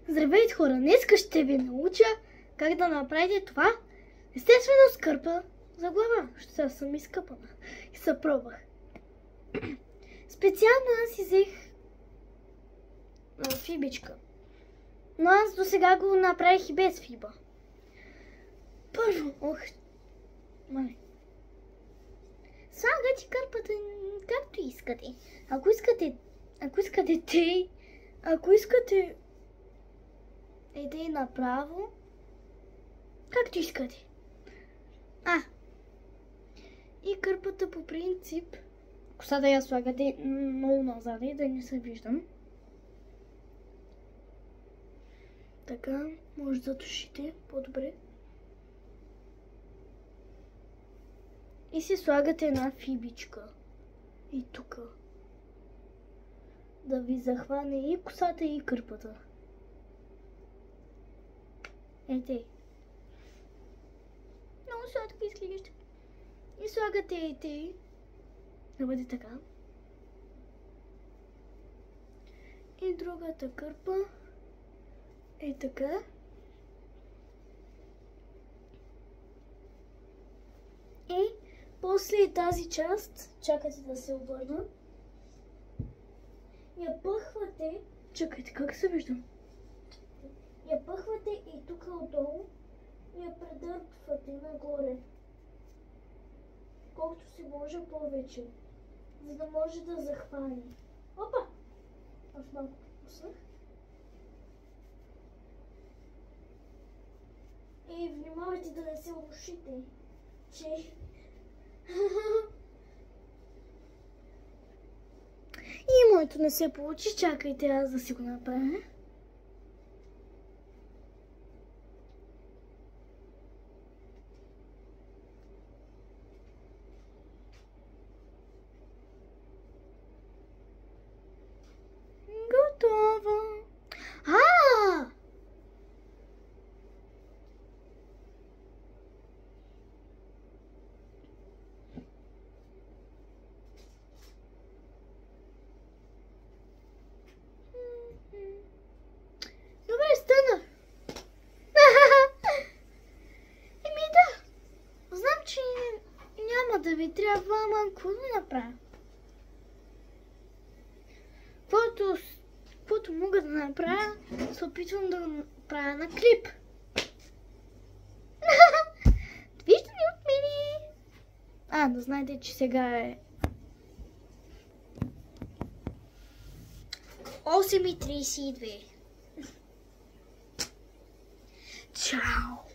Здравейте хора, днес ще ви науча как да направите това. Естествено с кърпа за глава, защото съм изкъпана и се пробвах. Специално аз взех фибичка, но аз до сега го направих и без фиба. Първо, слагате кърпата както искате. Ако искате и направо, както искате. И кърпата по принцип, косата я слагате много назад, да не се виждам. Така, може да тушите по-добре. И си слагате една фибичка. И тук. Да ви захване и косата, и кърпата. Ете. Много сладко изглежда. И слагате ете. Да бъде така. И другата кърпа е така. И после тази част, чакайте да се обърна, я пъхвате, чакайте как се виждам, я пъхвате и тук отдолу и я предърпвате нагоре, колкото си може повече, за да може да захване. Опа! Аз малко пропуснах. И внимавайте да не се урушите, че и моето не се получи, чакайте аз да си го направя. Готово! Добре, стана. Знам, че няма да ви трябва, ама какво да направя? Каквото мога да направя, се опитвам да го направя на клип. Виждаме от мене! Да знаете, че сега е 8:32. Чао!